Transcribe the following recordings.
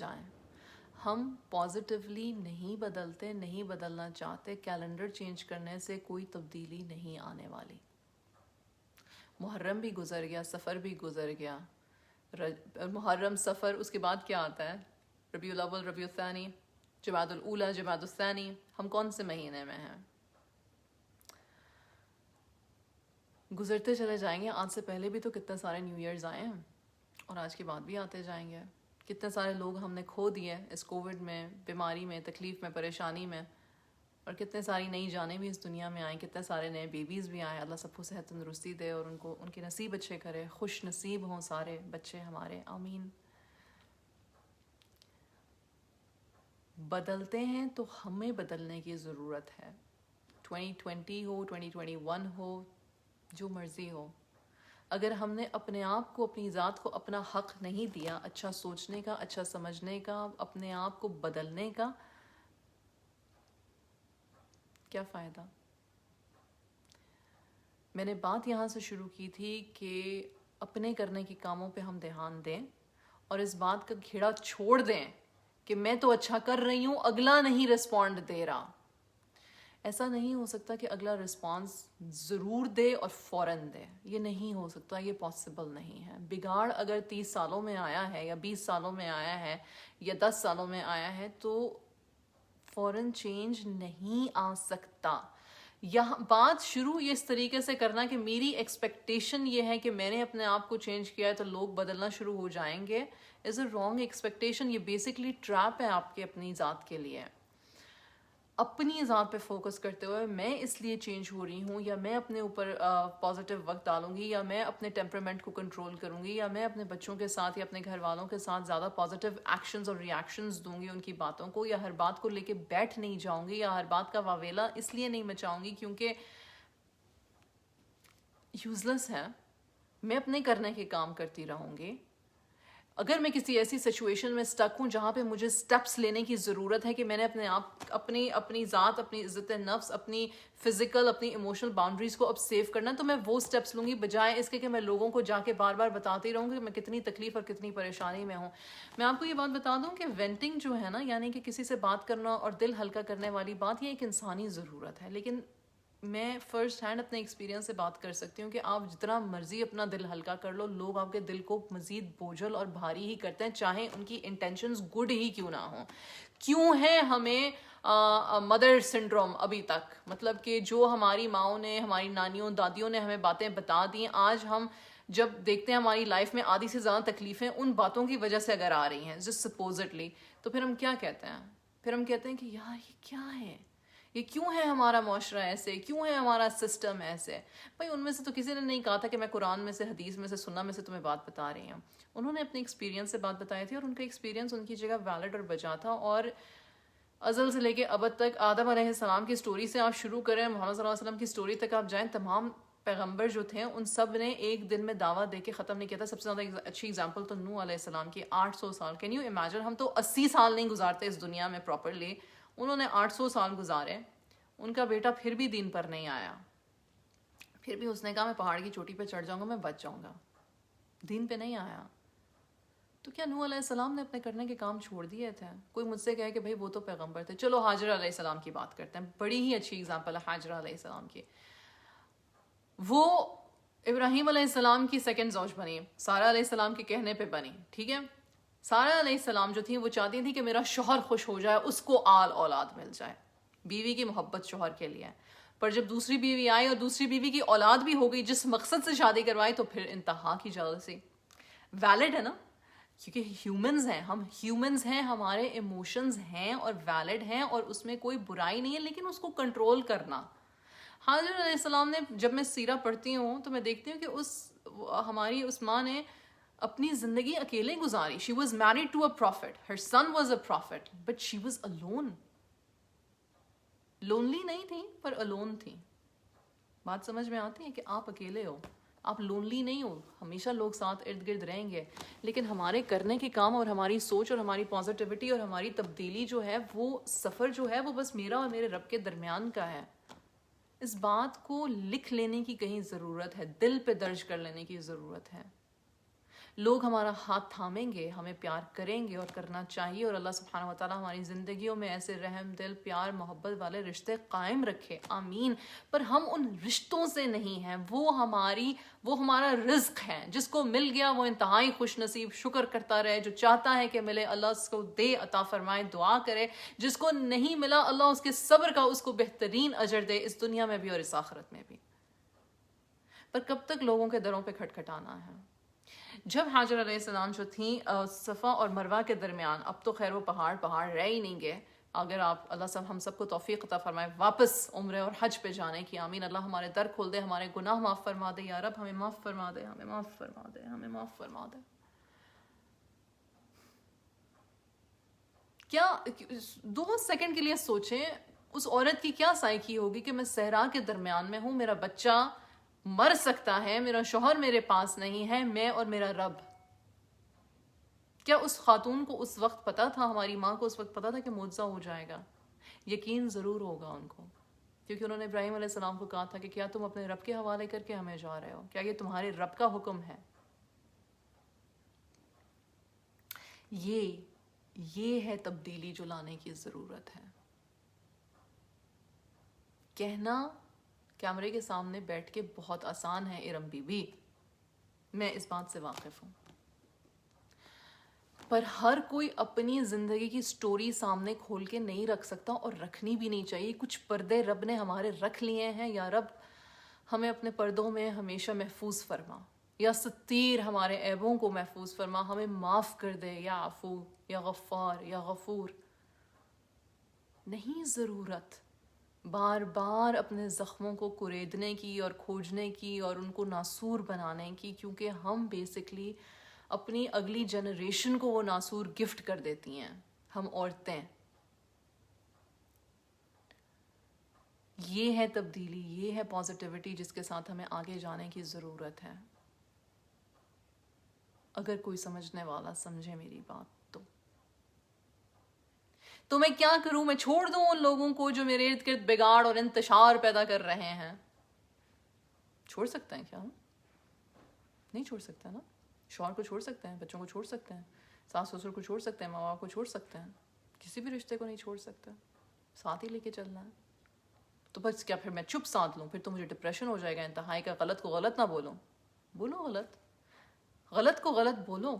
جائیں. ہم پازیٹیولی نہیں بدلتے, نہیں بدلنا چاہتے. کیلنڈر چینج کرنے سے کوئی تبدیلی نہیں آنے والی. محرم بھی گزر گیا, سفر بھی گزر گیا. محرم, سفر, اس کے بعد کیا آتا ہے؟ ربیع الاول, ربیع الثانی, جمادی الاولی, جمادی الثانی. ہم کون سے مہینے میں ہیں؟ گزرتے چلے جائیں گے. آج سے پہلے بھی تو کتنے سارے نیو ایئرز آئے ہیں, اور آج کے بعد بھی آتے جائیں گے. کتنے سارے لوگ ہم نے کھو دیے اس کووڈ میں, بیماری میں, تکلیف میں, پریشانی میں. اور کتنے ساری نئی جانیں بھی اس دنیا میں آئیں, کتنے سارے نئے بیبیز بھی آئے. اللہ سب کو صحت تندرستی دے اور ان کے نصیب اچھے کرے. خوش نصیب ہوں سارے بچے ہمارے, آمین. بدلتے ہیں تو ہمیں بدلنے کی ضرورت ہے. 2020 ہو, 2021 ہو, جو مرضی ہو. اگر ہم نے اپنے آپ کو, اپنی ذات کو اپنا حق نہیں دیا اچھا سوچنے کا, اچھا سمجھنے کا, اپنے آپ کو بدلنے کا, کیا فائدہ؟ میں نے بات یہاں سے شروع کی تھی کہ اپنے کرنے کے کاموں پہ ہم دھیان دیں, اور اس بات کا گھیڑا چھوڑ دیں کہ میں تو اچھا کر رہی ہوں, اگلا نہیں رسپونڈ دے رہا. ایسا نہیں ہو سکتا کہ اگلا رسپانس ضرور دے اور فوراً دے. یہ نہیں ہو سکتا, یہ پاسبل نہیں ہے. بگاڑ اگر 30 سالوں میں آیا ہے, یا 20 سالوں میں آیا ہے, یا 10 سالوں میں آیا ہے, تو فوراً چینج نہیں آ سکتا. یہاں بات شروع یہ اس طریقے سے کرنا کہ میری ایکسپیکٹیشن یہ ہے کہ میں نے اپنے آپ کو چینج کیا ہے تو لوگ بدلنا شروع ہو جائیں گے, از اے رانگ ایکسپیکٹیشن. یہ بیسکلی ٹریپ ہے آپ کے اپنی ذات کے لیے. اپنی ذات پہ فوکس کرتے ہوئے میں اس لیے چینج ہو رہی ہوں, یا میں اپنے اوپر پازیٹیو وقت ڈالوں گی, یا میں اپنے ٹیمپرامنٹ کو کنٹرول کروں گی, یا میں اپنے بچوں کے ساتھ یا اپنے گھر والوں کے ساتھ زیادہ پازیٹیو ایکشنز اور ری ایکشنز دوں گی ان کی باتوں کو, یا ہر بات کو لے کے بیٹھ نہیں جاؤں گی, یا ہر بات کا واویلا اس لیے نہیں مچاؤں گی کیونکہ یوز لیس ہے. میں اپنے کرنے کے کام کرتی رہوں گی. اگر میں کسی ایسی سچویشن میں سٹک ہوں جہاں پہ مجھے سٹیپس لینے کی ضرورت ہے کہ میں نے اپنے آپ, اپنی ذات, اپنی عزت نفس, اپنی فزیکل, اپنی ایموشنل باؤنڈریز کو اب سیو کرنا, تو میں وہ سٹیپس لوں گی, بجائے اس کے کہ میں لوگوں کو جا کے بار بار بتاتی رہوں کہ میں کتنی تکلیف اور کتنی پریشانی میں ہوں. میں آپ کو یہ بات بتا دوں کہ وینٹنگ جو ہے نا, یعنی کہ کسی سے بات کرنا اور دل ہلکا کرنے والی بات, یہ ایک انسانی ضرورت ہے. لیکن میں فرسٹ ہینڈ اپنے ایکسپیرینس سے بات کر سکتی ہوں کہ آپ جتنا مرضی اپنا دل ہلکا کر لو, لوگ آپ کے دل کو مزید بوجھل اور بھاری ہی کرتے ہیں, چاہے ان کی انٹینشنز گڈ ہی کیوں نہ ہوں. کیوں ہے ہمیں مدر سنڈروم ابھی تک؟ مطلب کہ جو ہماری ماؤں نے, ہماری نانیوں, دادیوں نے ہمیں باتیں بتا دی, آج ہم جب دیکھتے ہیں ہماری لائف میں آدھی سے زیادہ تکلیفیں ان باتوں کی وجہ سے اگر آ رہی ہیں جس سپوزٹلی, تو پھر ہم کیا کہتے ہیں؟ پھر ہم کہتے ہیں کہ یار یہ کیا ہے, یہ کیوں ہے ہمارا معاشرہ ایسے, کیوں ہے ہمارا سسٹم ایسے. بھائی ان میں سے تو کسی نے نہیں کہا تھا کہ میں قرآن میں سے, حدیث میں سے, سننا میں سے تمہیں بات بتا رہی ہوں. انہوں نے اپنے ایکسپیرینس سے بات بتائی تھی, اور ان کا ایکسپیرینس ان کی جگہ ویلڈ اور بچا تھا. اور ازل سے لے کے ابد تک, آدم علیہ السلام کی سٹوری سے آپ شروع کریں, محمد صلی اللہ علیہ وسلم کی سٹوری تک آپ جائیں, تمام پیغمبر جو تھے ان سب نے ایک دن میں دعویٰ دے کے ختم نہیں کیا تھا. سب سے زیادہ اچھی اگزامپل تو نوح علیہ السلام کی, 800 سال. کین یو امیجن, ہم تو 80 سال نہیں گزارتے اس دنیا میں پراپرلی, انہوں نے 800 سال گزارے. ان کا بیٹا پھر بھی دین پر نہیں آیا, پھر بھی اس نے کہا میں پہاڑ کی چوٹی پہ چڑھ جاؤں گا, میں بچ جاؤں گا. دین پہ نہیں آیا. تو کیا نوح علیہ السلام نے اپنے کرنے کے کام چھوڑ دیے تھے؟ کوئی مجھ سے کہے کہ بھائی وہ تو پیغمبر تھے. چلو حاجرہ علیہ السلام کی بات کرتے ہیں, بڑی ہی اچھی اگزامپل ہے حاجرہ علیہ السلام کی. وہ ابراہیم علیہ السلام کی سیکنڈ زوج بنی, سارہ علیہ السلام کے کہنے پہ بنی, ٹھیک ہے. سارہ علیہ السلام جو تھی وہ چاہتی تھی کہ میرا شوہر خوش ہو جائے, اس کو آل اولاد مل جائے, بیوی کی محبت شوہر کے لیے. پر جب دوسری بیوی آئی اور دوسری بیوی کی اولاد بھی ہو گئی جس مقصد سے شادی کروائی, تو پھر انتہا کی جالسی. ویلڈ ہے نا, کیونکہ ہیومنز ہیں, ہم ہیومنز ہیں, ہمارے ایموشنز ہیں اور ویلڈ ہیں, اور اس میں کوئی برائی نہیں ہے, لیکن اس کو کنٹرول کرنا. حاضر علیہ السلام نے, جب میں سیرہ پڑھتی ہوں تو میں دیکھتی ہوں کہ ہماری اس ماں نے اپنی زندگی اکیلے گزاری. She was married to a prophet, her son was a prophet, but she was alone. Lonely نہیں تھی پر الون تھی. بات سمجھ میں آتی ہے کہ آپ اکیلے ہو, آپ لونلی نہیں ہو, ہمیشہ لوگ ساتھ ارد گرد رہیں گے. لیکن ہمارے کرنے کے کام اور ہماری سوچ اور ہماری پازیٹیوٹی اور ہماری تبدیلی جو ہے, وہ سفر جو ہے وہ بس میرا اور میرے رب کے درمیان کا ہے. اس بات کو لکھ لینے کی کہیں ضرورت ہے, دل پہ درج کر لینے کی ضرورت ہے. لوگ ہمارا ہاتھ تھامیں گے، ہمیں پیار کریں گے اور کرنا چاہیے، اور اللہ سبحانہ و تعالیٰ ہماری زندگیوں میں ایسے رحم دل پیار محبت والے رشتے قائم رکھے، آمین۔ پر ہم ان رشتوں سے نہیں ہیں، وہ ہمارا رزق ہے، جس کو مل گیا وہ انتہائی خوش نصیب، شکر کرتا رہے، جو چاہتا ہے کہ ملے اللہ اس کو دے، عطا فرمائے، دعا کرے، جس کو نہیں ملا اللہ اس کے صبر کا اس کو بہترین اجر دے، اس دنیا میں بھی اور اس آخرت میں بھی۔ پر کب تک لوگوں کے دروں پہ کھٹکھٹانا ہے؟ جب حاجر علیہ السلام جو تھیں صفا اور مروہ کے درمیان، اب تو خیر وہ پہاڑ رہ ہی نہیں گئے، اگر آپ اللہ سب ہم سب کو توفیق عطا فرمائے واپس عمرے اور حج پہ جانے کی، آمین۔ اللہ ہمارے در کھول دے، ہمارے گناہ معاف فرما دے، یا رب ہمیں معاف فرما دے، ہمیں معاف فرما دے، ہمیں معاف فرما دے۔ کیا 2 سیکنڈ کے لیے سوچیں اس عورت کی کیا سائیکی ہوگی کہ میں صحرا کے درمیان میں ہوں، میرا بچہ مر سکتا ہے، میرا شوہر میرے پاس نہیں ہے، میں اور میرا رب۔ کیا اس خاتون کو اس وقت پتا تھا، ہماری ماں کو اس وقت پتا تھا کہ معجزہ ہو جائے گا؟ یقین ضرور ہوگا ان کو، کیونکہ انہوں نے ابراہیم علیہ السلام کو کہا تھا کہ کیا تم اپنے رب کے حوالے کر کے ہمیں جا رہے ہو؟ کیا یہ تمہارے رب کا حکم ہے؟ یہ ہے تبدیلی جو لانے کی ضرورت ہے۔ کہنا کیمرے کے سامنے بیٹھ کے بہت آسان ہے ارم بی بی، میں اس بات سے واقف ہوں، پر ہر کوئی اپنی زندگی کی سٹوری سامنے کھول کے نہیں رکھ سکتا، اور رکھنی بھی نہیں چاہیے۔ کچھ پردے رب نے ہمارے رکھ لیے ہیں، یا رب ہمیں اپنے پردوں میں ہمیشہ محفوظ فرما، یا ستیر ہمارے عیبوں کو محفوظ فرما، ہمیں معاف کر دے، یا عفو یا غفار یا غفور۔ نہیں ضرورت بار بار اپنے زخموں کو کریدنے کی اور کھوجنے کی اور ان کو ناسور بنانے کی، کیونکہ ہم بیسکلی اپنی اگلی جنریشن کو وہ ناسور گفٹ کر دیتی ہیں، ہم عورتیں۔ یہ ہے تبدیلی، یہ ہے پازیٹیوٹی جس کے ساتھ ہمیں آگے جانے کی ضرورت ہے۔ اگر کوئی سمجھنے والا سمجھے میری بات تو میں کیا کروں؟ میں چھوڑ دوں ان لوگوں کو جو میرے ارد گرد بگاڑ اور انتشار پیدا کر رہے ہیں؟ چھوڑ سکتے ہیں کیا ہم؟ نہیں چھوڑ سکتے نا۔ شوہر کو چھوڑ سکتے ہیں، بچوں کو چھوڑ سکتے ہیں، ساس سسر کو چھوڑ سکتے ہیں، ماں باپ کو چھوڑ سکتے ہیں، کسی بھی رشتے کو نہیں چھوڑ سکتے، ساتھ ہی لے کے چلنا ہے۔ تو بس کیا پھر میں چپ ساتھ لوں؟ پھر تو مجھے ڈپریشن ہو جائے گا انتہائی کا۔ غلط کو غلط نہ بولو، بولو غلط کو غلط بولو،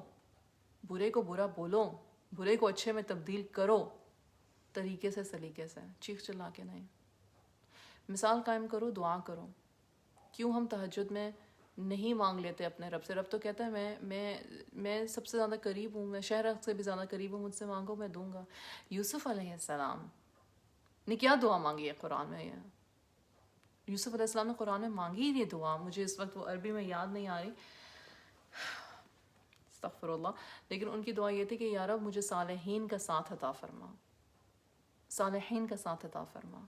برے کو برا بولو، برے کو اچھے میں تبدیل کرو، طریقے سے سلیقے سے، چیخ چلا کے نہیں۔ مثال قائم کرو، دعا کرو۔ کیوں ہم تہجد میں نہیں مانگ لیتے اپنے رب سے؟ رب تو کہتا ہے میں سب سے زیادہ قریب ہوں، میں شہر سے بھی زیادہ قریب ہوں، مجھ سے مانگو میں دوں گا۔ یوسف علیہ السلام نے کیا دعا مانگی ہے قرآن میں؟ یوسف علیہ السلام نے قرآن میں مانگی یہ دعا، مجھے اس وقت وہ عربی میں یاد نہیں آ رہی، استغفر اللہ، لیکن ان کی دعا یہ تھی کہ یا رب مجھے صالحین کا ساتھ عطا فرما، صالحین کا ساتھ عطا فرما۔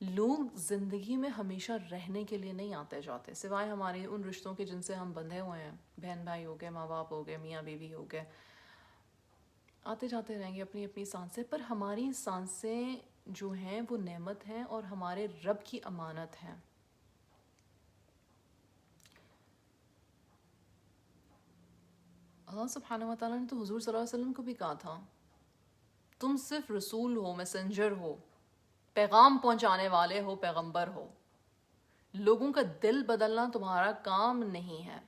لوگ زندگی میں ہمیشہ رہنے کے لیے نہیں آتے جاتے، سوائے ہمارے ان رشتوں کے جن سے ہم بندھے ہوئے ہیں، بہن بھائی ہو گئے، ماں باپ ہو گئے، میاں بیوی ہو گئے، آتے جاتے رہیں گے اپنی اپنی سانسیں، پر ہماری سانسیں جو ہیں وہ نعمت ہیں اور ہمارے رب کی امانت ہیں۔ اللہ سبحانہ و تعالیٰ نے تو حضور صلی اللہ علیہ وسلم کو بھی کہا تھا تم صرف رسول ہو، میسنجر ہو، پیغام پہنچانے والے ہو، پیغمبر ہو، لوگوں کا دل بدلنا تمہارا کام نہیں ہے۔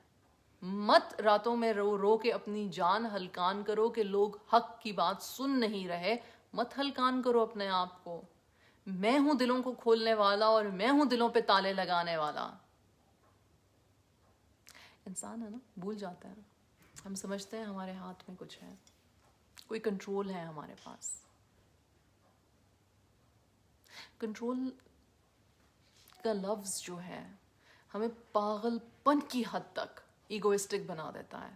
مت راتوں میں رو رو کے اپنی جان ہلکان کرو کہ لوگ حق کی بات سن نہیں رہے، مت ہلکان کرو اپنے آپ کو۔ میں ہوں دلوں کو کھولنے والا اور میں ہوں دلوں پہ تالے لگانے والا۔ انسان ہے نا، بھول جاتا ہے، ہم سمجھتے ہیں ہمارے ہاتھ میں کچھ ہے، کوئی کنٹرول ہے ہمارے پاس۔ کنٹرول کا لفظ جو ہے ہمیں پاگل پن کی حد تک ایگوئسٹک بنا دیتا ہے۔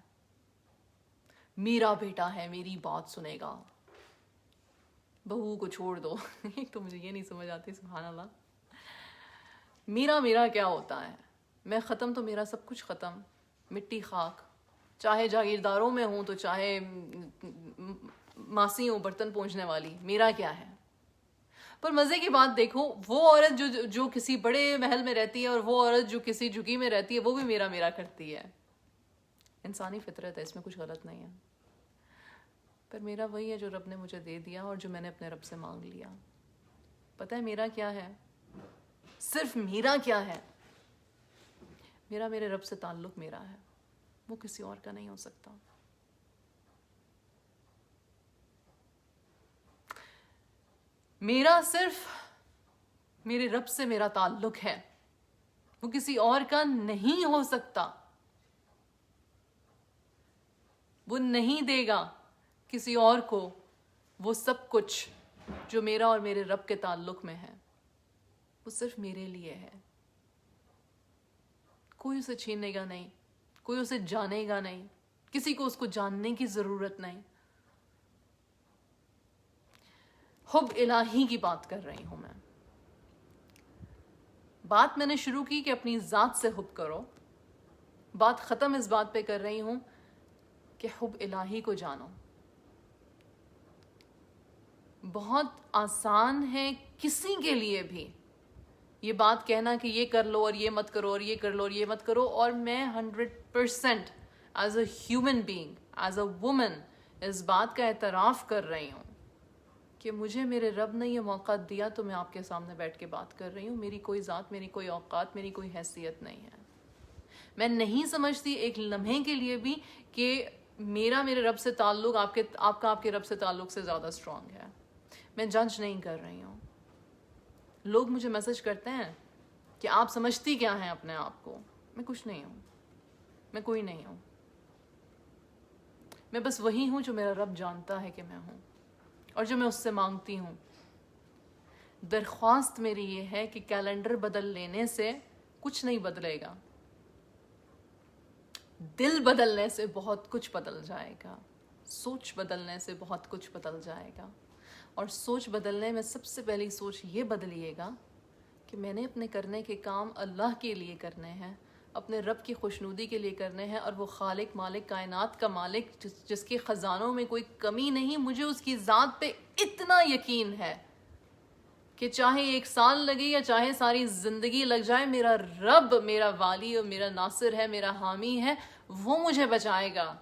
میرا بیٹا ہے، میری بات سنے گا، بہو کو چھوڑ دو۔ ایک تو مجھے یہ نہیں سمجھ آتی، سبحان اللہ، میرا کیا ہوتا ہے؟ میں ختم تو میرا سب کچھ ختم، مٹی خاک، چاہے جاگیرداروں میں ہوں تو چاہے ماسی ہوں برتن پونچھنے والی، میرا کیا ہے؟ پر مزے کی بات دیکھو، وہ عورت جو کسی بڑے محل میں رہتی ہے اور وہ عورت جو کسی جھگی میں رہتی ہے، وہ بھی میرا کرتی ہے۔ انسانی فطرت ہے, اس میں کچھ غلط نہیں ہے, پر میرا وہی ہے جو رب نے مجھے دے دیا اور جو میں نے اپنے رب سے مانگ لیا. پتہ ہے میرا کیا ہے؟ صرف میرا کیا ہے؟ میرا میرے رب سے تعلق میرا ہے, وہ کسی اور کا نہیں ہو سکتا. میرا صرف میرے رب سے میرا تعلق ہے, وہ کسی اور کا نہیں ہو سکتا. وہ نہیں دے گا کسی اور کو وہ سب کچھ جو میرا اور میرے رب کے تعلق میں ہے. وہ صرف میرے لیے ہے, کوئی اسے چھینے گا نہیں, کوئی اسے جانے گا نہیں, کسی کو اس کو جاننے کی ضرورت نہیں. حب الہی کی بات کر رہی ہوں میں. بات میں نے شروع کی کہ اپنی ذات سے حب کرو, بات ختم اس بات پہ کر رہی ہوں کہ حب الہی کو جانو. بہت آسان ہے کسی کے لیے بھی یہ بات کہنا کہ یہ کر لو اور یہ مت کرو اور یہ کر لو اور یہ مت کرو, اور میں 100% as a human being, as a woman اس بات کا اعتراف کر رہی ہوں کہ مجھے میرے رب نے یہ موقع دیا تو میں آپ کے سامنے بیٹھ کے بات کر رہی ہوں. میری کوئی ذات, میری کوئی اوقات, میری کوئی حیثیت نہیں ہے. میں نہیں سمجھتی ایک لمحے کے لیے بھی کہ میرا میرے رب سے تعلق آپ کا آپ کے رب سے تعلق سے زیادہ اسٹرانگ ہے. میں جج نہیں کر رہی ہوں. لوگ مجھے میسج کرتے ہیں کہ آپ سمجھتی کیا ہیں اپنے آپ کو. میں کچھ نہیں ہوں, میں کوئی نہیں ہوں. میں بس وہی ہوں جو میرا رب جانتا ہے کہ میں ہوں اور جو میں اس سے مانگتی ہوں. درخواست میری یہ ہے کہ کیلنڈر بدل لینے سے کچھ نہیں بدلے گا, دل بدلنے سے بہت کچھ بدل جائے گا, سوچ بدلنے سے بہت کچھ بدل جائے گا. اور سوچ بدلنے میں سب سے پہلی سوچ یہ بدلیے گا کہ میں نے اپنے کرنے کے کام اللہ کے لیے کرنے ہیں, اپنے رب کی خوشنودی کے لیے کرنے ہیں, اور وہ خالق مالک کائنات کا مالک جس کے خزانوں میں کوئی کمی نہیں, مجھے اس کی ذات پہ اتنا یقین ہے کہ چاہے 1 سال لگے یا چاہے ساری زندگی لگ جائے, میرا رب میرا والی اور میرا ناصر ہے, میرا حامی ہے, وہ مجھے بچائے گا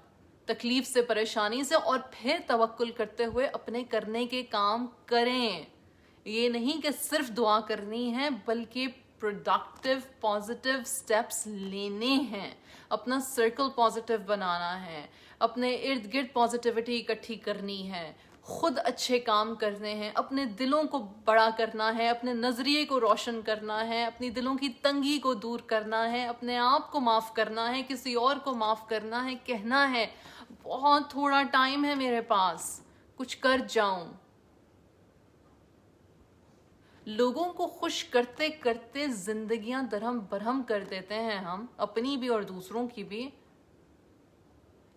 تکلیف سے, پریشانی سے. اور پھر توکل کرتے ہوئے اپنے کرنے کے کام کریں. یہ نہیں کہ صرف دعا کرنی ہے, بلکہ پروڈکٹیو پازیٹیو سٹیپس لینے ہیں, اپنا سرکل پازیٹیو بنانا ہے, اپنے ارد گرد پازیٹیوٹی اکٹھی کرنی ہے, خود اچھے کام کرنے ہیں, اپنے دلوں کو بڑا کرنا ہے, اپنے نظریے کو روشن کرنا ہے, اپنی دلوں کی تنگی کو دور کرنا ہے, اپنے آپ کو معاف کرنا ہے, کسی اور کو معاف کرنا ہے, کہنا ہے بہت تھوڑا ٹائم ہے میرے پاس, کچھ کر جاؤں. لوگوں کو خوش کرتے کرتے زندگیاں درہم برہم کر دیتے ہیں ہم, اپنی بھی اور دوسروں کی بھی.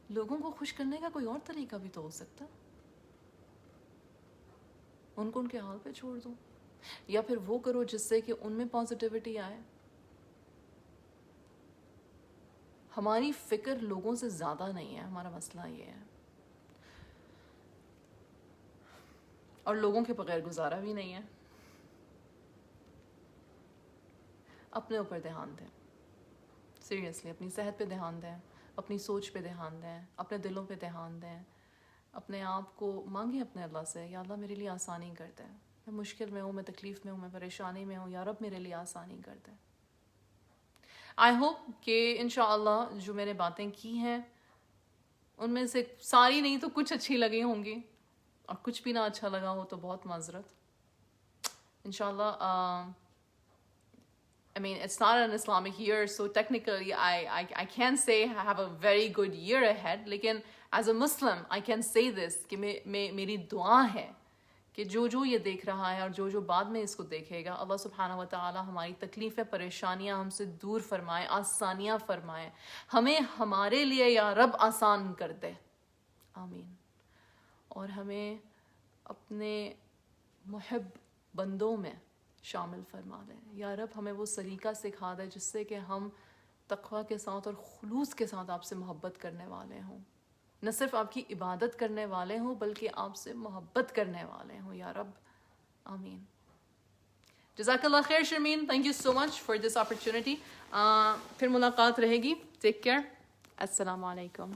لوگوں کو خوش کرنے کا کوئی اور طریقہ بھی تو ہو سکتا. ان کو ان کے حال پہ چھوڑ دو, یا پھر وہ کرو جس سے کہ ان میں پازیٹیوٹی آئے. ہماری فکر لوگوں سے زیادہ نہیں ہے, ہمارا مسئلہ یہ ہے. اور لوگوں کے بغیر گزارا بھی نہیں ہے. اپنے اوپر دھیان دیں, سیریسلی اپنی صحت پہ دھیان دیں, اپنی سوچ پہ دھیان دیں, اپنے دلوں پہ دھیان دیں. اپنے آپ کو مانگیں اپنے اللہ سے, یا اللہ میرے لیے آسانی کر دے, میں مشکل میں ہوں, میں تکلیف میں ہوں, میں پریشانی میں ہوں, یا رب میرے لیے آسانی کر دے. آئی ہوپ کہ انشاءاللہ جو میں نے باتیں کی ہیں ان میں سے ساری نہیں تو کچھ اچھی لگی ہوں گی, اور کچھ بھی نہ اچھا لگا ہو تو بہت معذرت. انشاءاللہ I mean, it's not an Islamic year, so technically I can say I have a very good year ahead. لیکن as a Muslim, I can say this کہ میری دعا ہے کہ جو یہ دیکھ رہا ہے اور جو بعد میں اس کو دیکھے گا, اللہ سبحانہ و تعالی ہماری تکلیفیں, پریشانیاں ہم سے دور فرمائے, آسانیاں فرمائے, ہمیں ہمارے لیے یا رب آسان کر دے. آمین. اور ہمیں اپنے محب بندوں میں شامل فرما دے. یا رب ہمیں وہ سلیقہ سکھا دے جس سے کہ ہم تقوی کے ساتھ اور خلوص کے ساتھ آپ سے محبت کرنے والے ہوں, نہ صرف آپ کی عبادت کرنے والے ہوں بلکہ آپ سے محبت کرنے والے ہوں یا رب. آمین. جزاک اللہ خیر Sharmeen, thank you so much for this opportunity. پھر ملاقات رہے گی. Take care. السلام علیکم.